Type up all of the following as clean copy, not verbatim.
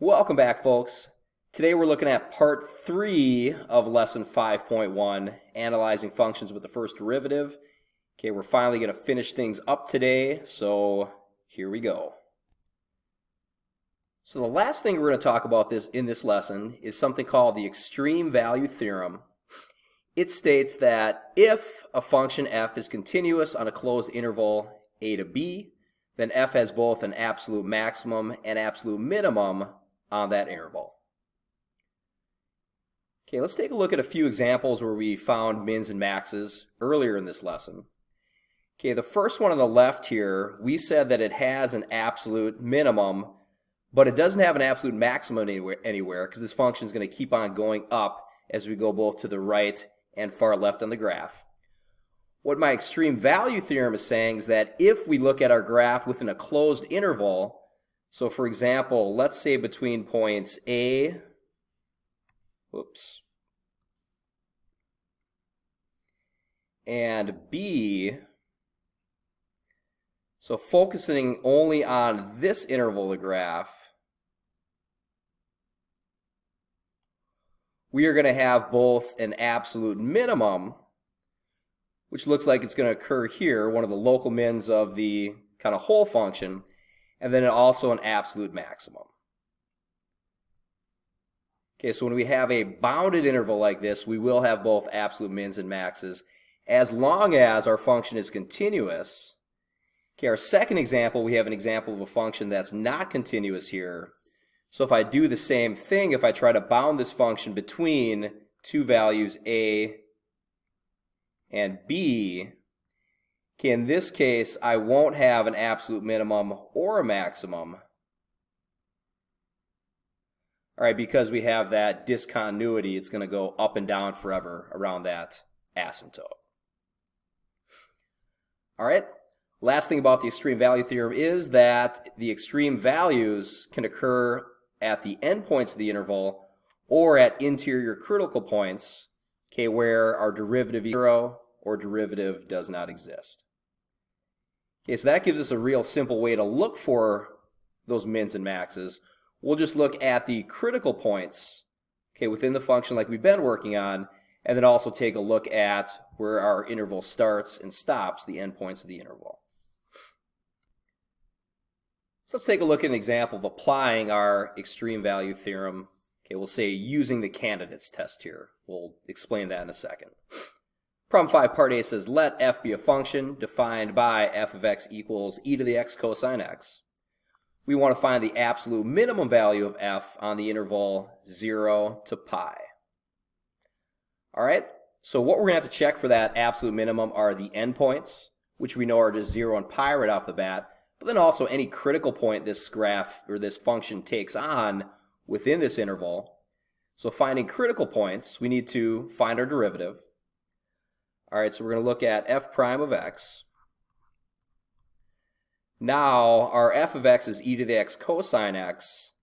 Welcome back, folks. Today we're looking at part 3 of lesson 5.1, analyzing functions with the first derivative. Okay, we're finally going to finish things up today, so here we go. So the last thing we're going to talk about in this lesson is something called the extreme value theorem. It states that if a function f is continuous on a closed interval a to b, then f has both an absolute maximum and absolute minimum on that interval. Okay, let's take a look at a few examples where we found mins and maxes earlier in this lesson. Okay, the first one on the left here, we said that it has an absolute minimum, but it doesn't have an absolute maximum anywhere because this function is going to keep on going up as we go both to the right and far left on the graph. What my extreme value theorem is saying is that if we look at our graph within a closed interval, so for example, let's say between points A, and B, so focusing only on this interval of the graph, we are going to have both an absolute minimum, which looks like it's going to occur here, one of the local mins of the kind of whole function, and then also an absolute maximum. Okay, so when we have a bounded interval like this, we will have both absolute mins and maxes as long as our function is continuous. Okay, our second example, we have an example of a function that's not continuous here. So if I do the same thing, if I try to bound this function between two values a and b, okay, in this case, I won't have an absolute minimum or a maximum. All right, because we have that discontinuity, it's going to go up and down forever around that asymptote. All right, last thing about the extreme value theorem is that the extreme values can occur at the endpoints of the interval or at interior critical points, okay, where our derivative is 0 or derivative does not exist. Okay, so that gives us a real simple way to look for those mins and maxes. We'll just look at the critical points, okay, within the function like we've been working on, and then also take a look at where our interval starts and stops, the endpoints of the interval. So let's take a look at an example of applying our extreme value theorem. Okay, we'll say using the candidates test here. We'll explain that in a second. Problem 5, part A says, let f be a function defined by f of x equals e to the x cosine x. We want to find the absolute minimum value of f on the interval 0 to pi. All right, so what we're going to have to check for that absolute minimum are the endpoints, which we know are just 0 and pi right off the bat, but then also any critical point this graph or this function takes on within this interval. So finding critical points, we need to find our derivative. All right, so we're going to look at f prime of x. Now, our f of x is e to the x cosine x.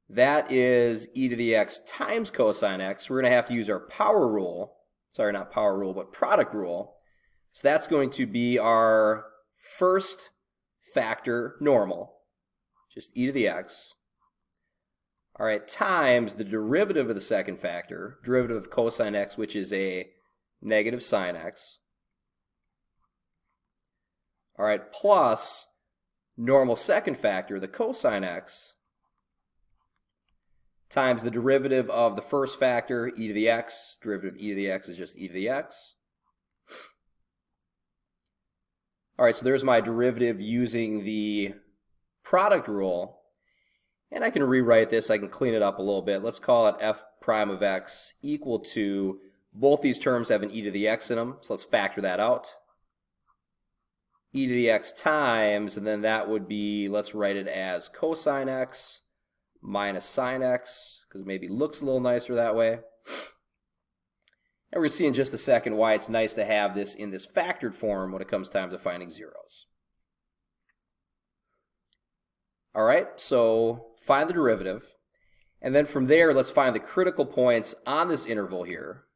That is e to the x times cosine x. We're going to have to use our power rule. Sorry, not power rule, but product rule. So that's going to be our first factor normal, just e to the x. All right, times the derivative of the second factor, derivative of cosine x, which is a negative sine x. All right, plus normal second factor, the cosine x, times the derivative of the first factor, e to the x. Derivative of e to the x is just e to the x. All right, so there's my derivative using the product rule. And I can rewrite this. I can clean it up a little bit. Let's call it f prime of x equal to, both these terms have an e to the x in them, so let's factor that out. E to the x times, and then that would be, let's write it as cosine x minus sine x, because it maybe looks a little nicer that way. And we're going to see in just a second why it's nice to have this in this factored form when it comes time to finding zeros. All right, so find the derivative. And then from there, let's find the critical points on this interval here.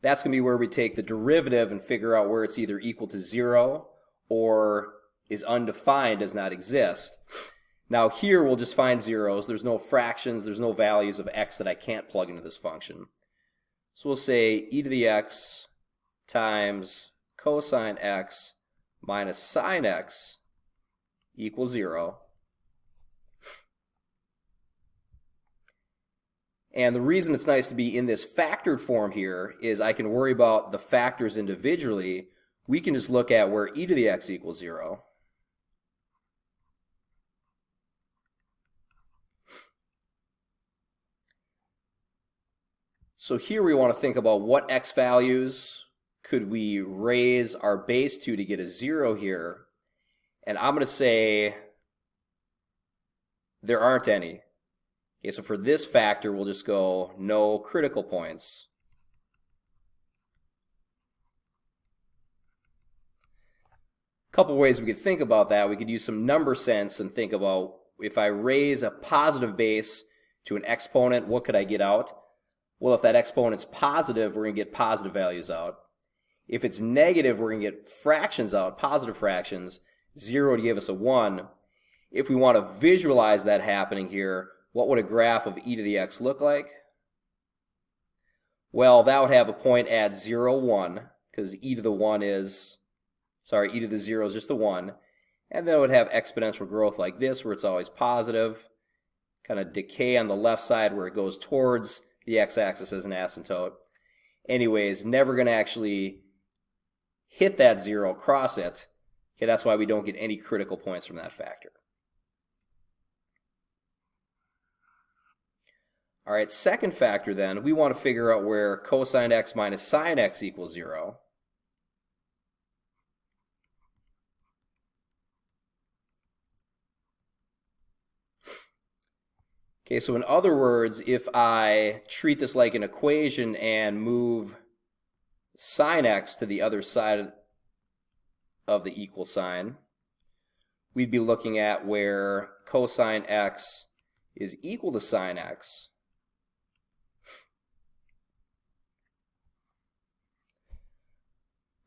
That's going to be where we take the derivative and figure out where it's either equal to 0 or is undefined, does not exist. Now here we'll just find zeros. There's no fractions, there's no values of x that I can't plug into this function. So we'll say e to the x times cosine x minus sine x equals 0. And the reason it's nice to be in this factored form here is I can worry about the factors individually. We can just look at where e to the x equals 0. So here we want to think about what x values could we raise our base to get a 0 here. And I'm going to say there aren't any. Okay, so for this factor, we'll just go no critical points. A couple ways we could think about that. We could use some number sense and think about if I raise a positive base to an exponent, what could I get out? Well, if that exponent's positive, we're going to get positive values out. If it's negative, we're going to get fractions out, positive fractions, 0 to give us a 1. If we want to visualize that happening here, what would a graph of e to the x look like? Well, that would have a point at 0, 1, because e to the 1 is, e to the 0 is just the 1. And then it would have exponential growth like this, where it's always positive, kind of decay on the left side where it goes towards the x-axis as an asymptote. Anyways, never going to actually hit that 0, cross it. Okay, that's why we don't get any critical points from that factor. All right, second factor then, we want to figure out where cosine x minus sine x equals 0. Okay, so in other words, if I treat this like an equation and move sine x to the other side of the equal sign, we'd be looking at where cosine x is equal to sine x.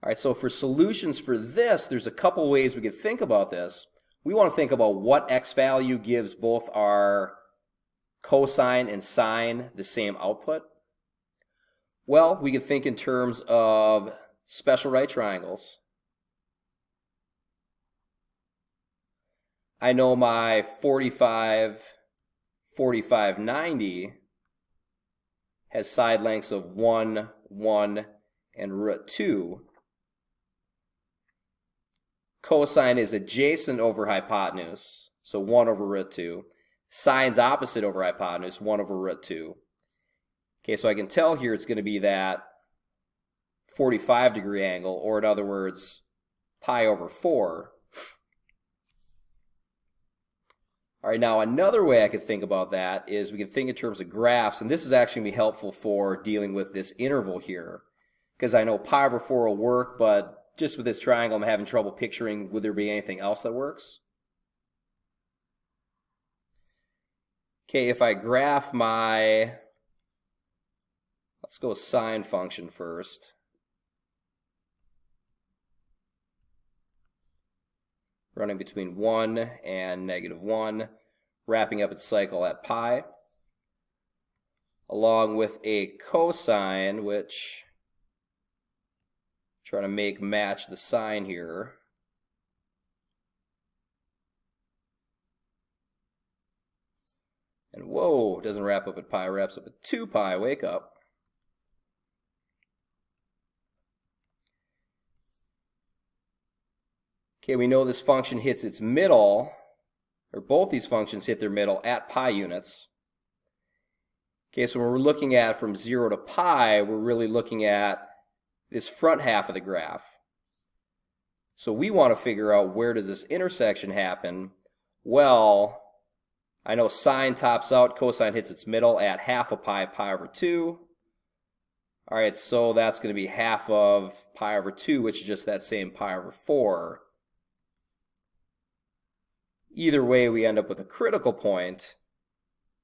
All right, so for solutions for this, there's a couple ways we could think about this. We want to think about what x value gives both our cosine and sine the same output. Well, we could think in terms of special right triangles. I know my 45, 45, 90 has side lengths of 1, 1, and root 2. Cosine is adjacent over hypotenuse, so 1 over root 2. Sine's opposite over hypotenuse, 1 over root 2. Okay, so I can tell here it's going to be that 45-degree angle, or in other words, pi over 4. All right, now another way I could think about that is we can think in terms of graphs, and this is actually going to be helpful for dealing with this interval here, because I know pi over 4 will work, but just with this triangle I'm having trouble picturing would there be anything else that works. Okay, if I graph my, let's go sine function first. Running between 1 and -1, wrapping up its cycle at pi, along with a cosine, which trying to make match the sine here. And whoa, doesn't wrap up at pi, wraps up at 2 pi, wake up. Okay, we know this function hits its middle, or both these functions hit their middle at pi units. Okay, so when we're looking at from 0 to pi, we're really looking at this front half of the graph. So we want to figure out where does this intersection happen. Well, I know sine tops out, cosine hits its middle at half of pi, pi over 2. All right, so that's going to be half of pi over 2, which is just that same pi over 4. Either way, we end up with a critical point,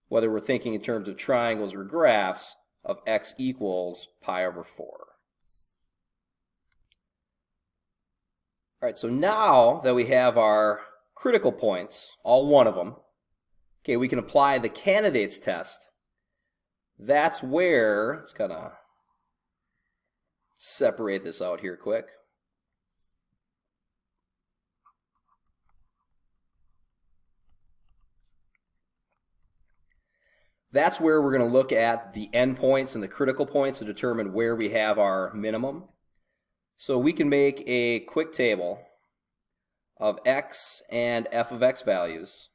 whether we're thinking in terms of triangles or graphs, of x equals pi over 4. All right, so now that we have our critical points, all one of them, okay, we can apply the candidates test. That's where, let's kind of separate this out here quick. That's where we're going to look at the endpoints and the critical points to determine where we have our minimum. So we can make a quick table of x and f of x values.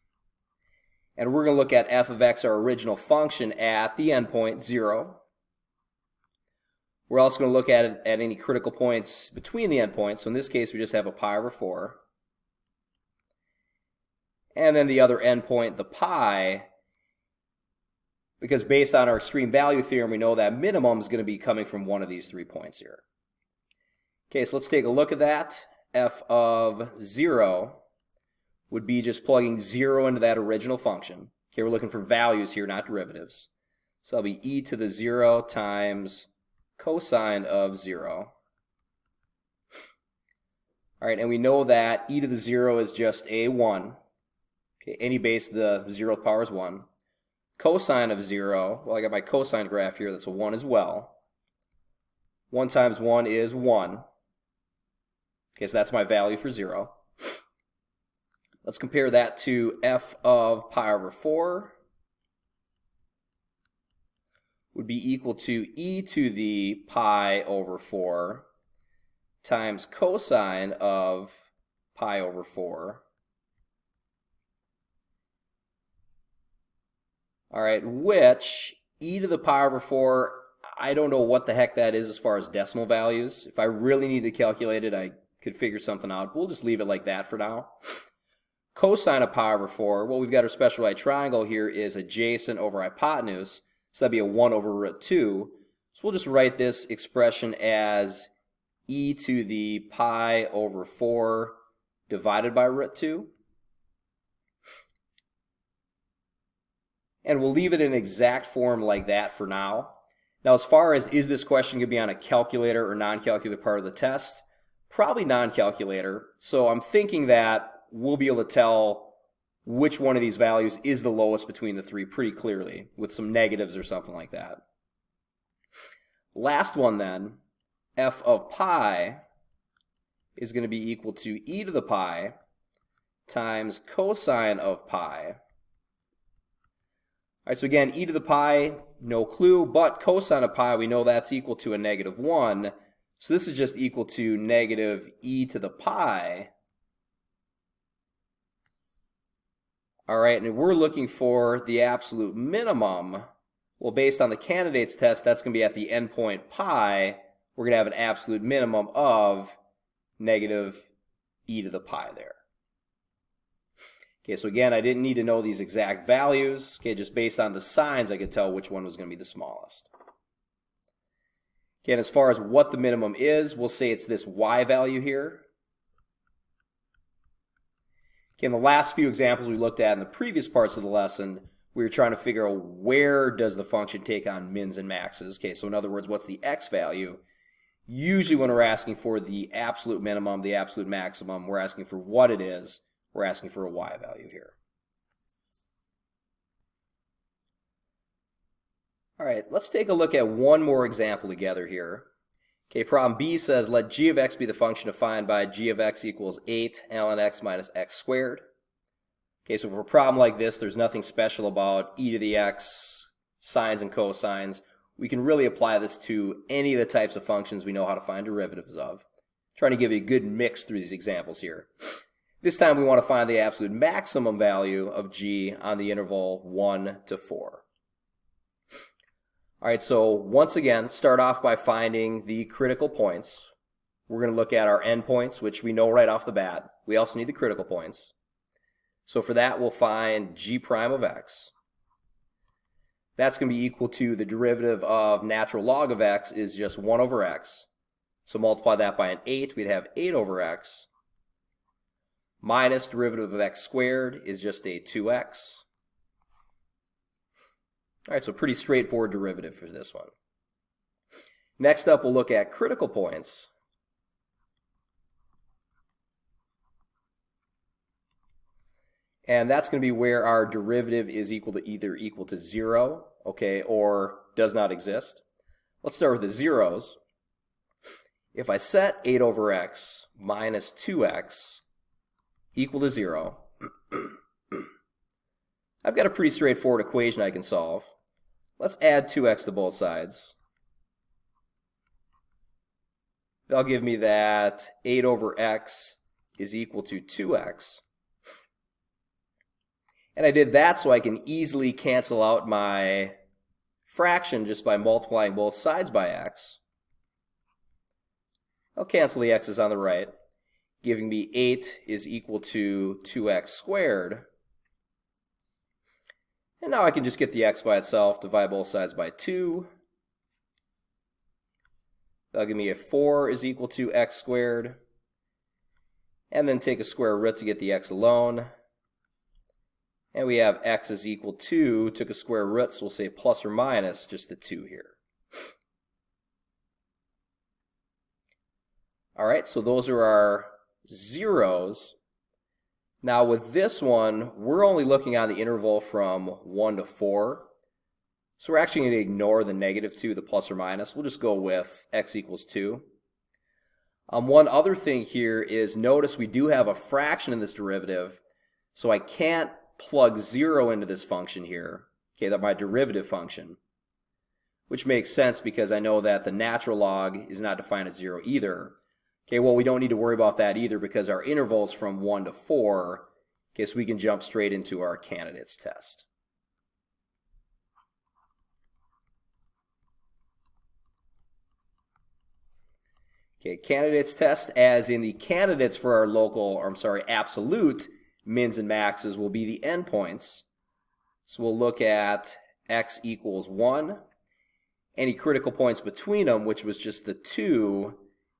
And we're going to look at f of x, our original function, at the endpoint 0. We're also going to look at any critical points between the endpoints. So in this case, we just have a pi over 4. And then the other endpoint, the pi, because based on our extreme value theorem, we know that minimum is going to be coming from one of these 3 points here. Okay, so let's take a look at that. F of 0 would be just plugging 0 into that original function. Okay, we're looking for values here, not derivatives. So that'll be e to the 0 times cosine of 0. All right, and we know that e to the 0 is just a 1. Okay, any base to the 0th power is 1. Cosine of 0, well, I got my cosine graph here, that's a 1 as well. 1 times 1 is 1. Okay, so that's my value for 0. Let's compare that to f of pi over 4 would be equal to e to the pi over 4 times cosine of pi over 4. All right, which e to the pi over 4, I don't know what the heck that is as far as decimal values. If I really need to calculate it, I could figure something out. We'll just leave it like that for now. Cosine of pi over 4, well, we've got our special right triangle here is adjacent over hypotenuse, so that'd be a 1 over root 2. So we'll just write this expression as e to the pi over 4 divided by root 2. And we'll leave it in exact form like that for now. Now, as far as is this question going to be on a calculator or non-calculator part of the test, probably non-calculator. So I'm thinking that we'll be able to tell which one of these values is the lowest between the 3 pretty clearly with some negatives or something like that. Last one then, f of pi is going to be equal to e to the pi times cosine of pi. All right, so again, e to the pi, no clue, but cosine of pi, we know that's equal to a negative 1. So this is just equal to negative e to the pi. All right, and we're looking for the absolute minimum. Well, based on the candidates test, that's going to be at the endpoint pi. We're going to have an absolute minimum of negative e to the pi there. Okay, so again, I didn't need to know these exact values. Okay, just based on the signs, I could tell which one was going to be the smallest. Again, as far as what the minimum is, we'll say it's this y value here. Okay, in the last few examples we looked at in the previous parts of the lesson, we were trying to figure out where does the function take on mins and maxes. Okay, so in other words, what's the x value? Usually when we're asking for the absolute minimum, the absolute maximum, we're asking for what it is. We're asking for a y value here. All right, let's take a look at one more example together here. Okay, problem B says let g of x be the function defined by g of x equals 8 ln x minus x squared. Okay, so for a problem like this, there's nothing special about e to the x, sines and cosines. We can really apply this to any of the types of functions we know how to find derivatives of. Trying to give you a good mix through these examples here. This time we want to find the absolute maximum value of g on the interval 1 to 4. All right, so once again, start off by finding the critical points. We're going to look at our endpoints, which we know right off the bat. We also need the critical points. So for that, we'll find g prime of x. That's going to be equal to the derivative of natural log of x is just 1 over x. So multiply that by an 8, we'd have 8 over x. Minus derivative of x squared is just a 2x. All right, so pretty straightforward derivative for this one. Next up, we'll look at critical points. And that's going to be where our derivative is either equal to 0, okay, or does not exist. Let's start with the zeros. If I set 8 over x minus 2x equal to 0, I've got a pretty straightforward equation I can solve. Let's add 2x to both sides. That'll give me that 8 over x is equal to 2x. And I did that so I can easily cancel out my fraction just by multiplying both sides by x. I'll cancel the x's on the right, giving me 8 is equal to 2x squared. And now I can just get the x by itself, divide both sides by 2. That'll give me a 4 is equal to x squared. And then take a square root to get the x alone. And we have x is equal to, took a square root, so we'll say plus or minus just the 2 here. All right, so those are our zeros. Now with this one, we're only looking on the interval from 1 to 4. So we're actually going to ignore the negative 2, the plus or minus. We'll just go with x equals 2. One other thing here is notice we do have a fraction in this derivative, so I can't plug 0 into this function here, okay, that my derivative function, which makes sense because I know that the natural log is not defined as 0 either. Okay, well, we don't need to worry about that either because our interval is from 1 to 4, okay, so we can jump straight into our candidates test. Okay, candidates test, as in the candidates for our absolute mins and maxes will be the endpoints. So we'll look at x equals 1, any critical points between them, which was just the 2,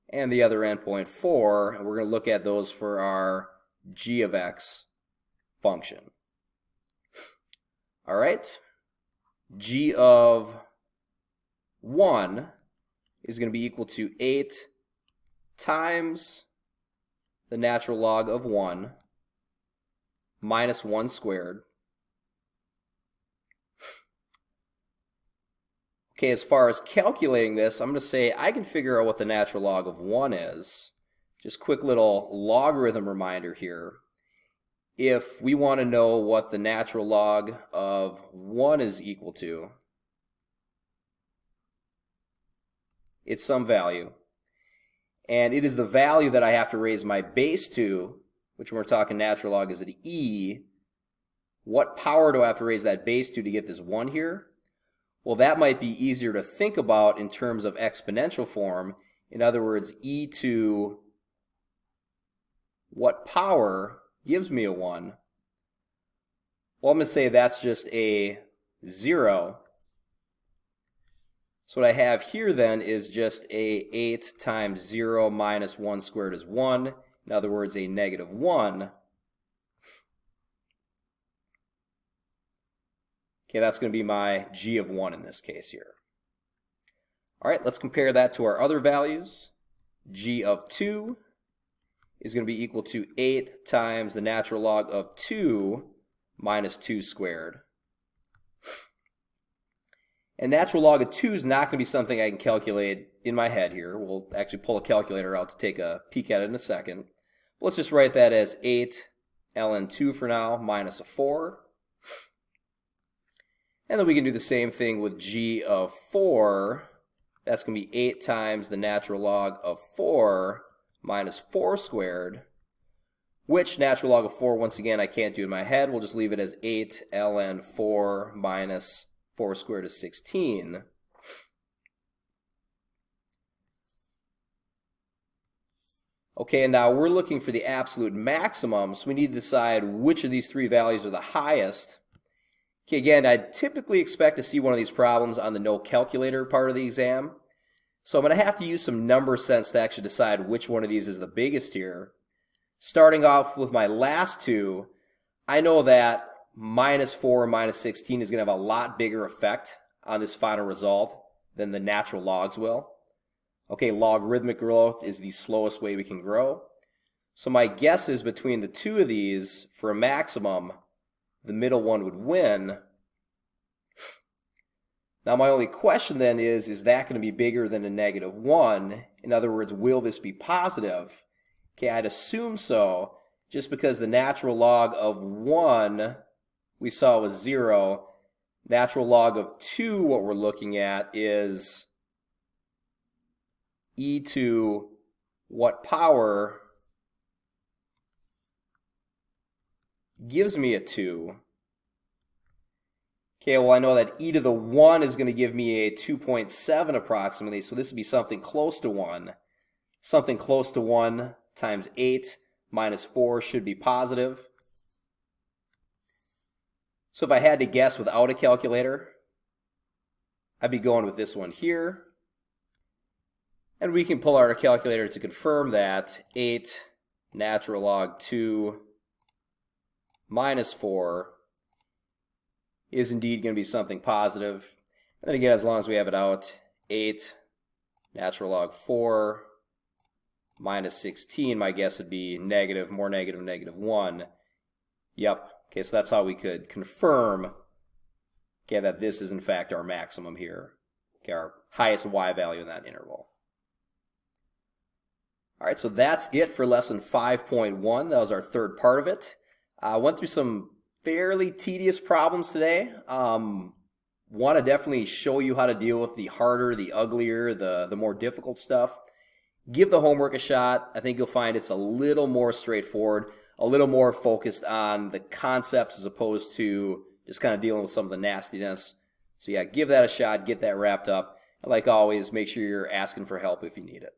and the other endpoint 4, and we're going to look at those for our g of x function. All right, g of 1 is going to be equal to 8 times the natural log of 1 minus 1 squared. Okay, as far as calculating this, I'm going to say I can figure out what the natural log of 1 is. Just quick little logarithm reminder here. If we want to know what the natural log of 1 is equal to, it's some value. And it is the value that I have to raise my base to, which when we're talking natural log is at e. What power do I have to raise that base to get this 1 here? Well, that might be easier to think about in terms of exponential form. In other words, e to what power gives me a 1? Well, I'm going to say that's just a 0. So what I have here then is just a 8 times 0 minus 1 squared is 1. In other words, a negative 1. Okay, that's going to be my g of 1 in this case here. All right, let's compare that to our other values. G of 2 is going to be equal to 8 times the natural log of 2 minus 2 squared. And natural log of 2 is not going to be something I can calculate in my head here. We'll actually pull a calculator out to take a peek at it in a second. But let's just write that as 8 ln 2 for now minus a 4. And then we can do the same thing with g of 4. That's going to be 8 times the natural log of 4 minus 4 squared, which natural log of 4, once again, I can't do in my head. We'll just leave it as 8 ln 4 minus 4 squared is 16. Okay, and now we're looking for the absolute maximum, so we need to decide which of these three values are the highest. Okay, again, I typically expect to see one of these problems on the no calculator part of the exam. So I'm going to have to use some number sense to actually decide which one of these is the biggest here. Starting off with my last two, I know that minus 4 and minus 16 is going to have a lot bigger effect on this final result than the natural logs will. Okay, logarithmic growth is the slowest way we can grow. So my guess is between the two of these, for a maximum, the middle one would win. Now my only question then is that going to be bigger than a -1? In other words, will this be positive? Okay, I'd assume so, just because the natural log of 1 we saw was 0. Natural log of 2, what we're looking at, is e to what power gives me a 2. Okay, well I know that e to the 1 is going to give me a 2.7 approximately, so this would be something close to 1. Something close to 1 times 8 minus 4 should be positive. So if I had to guess without a calculator, I'd be going with this one here. And we can pull out our calculator to confirm that 8 natural log 2 minus 4 is indeed going to be something positive. And then again, as long as we have it out, 8 natural log 4 minus 16, my guess would be negative, more negative, -1. Yep. Okay, so that's how we could confirm, okay, that this is in fact our maximum here. Okay, our highest y value in that interval. All right, so that's it for lesson 5.1. That was our third part of it. I went through some fairly tedious problems today. Want to definitely show you how to deal with the harder, the uglier, the more difficult stuff. Give the homework a shot. I think you'll find it's a little more straightforward, a little more focused on the concepts as opposed to just kind of dealing with some of the nastiness. So yeah, give that a shot, get that wrapped up. And like always, make sure you're asking for help if you need it.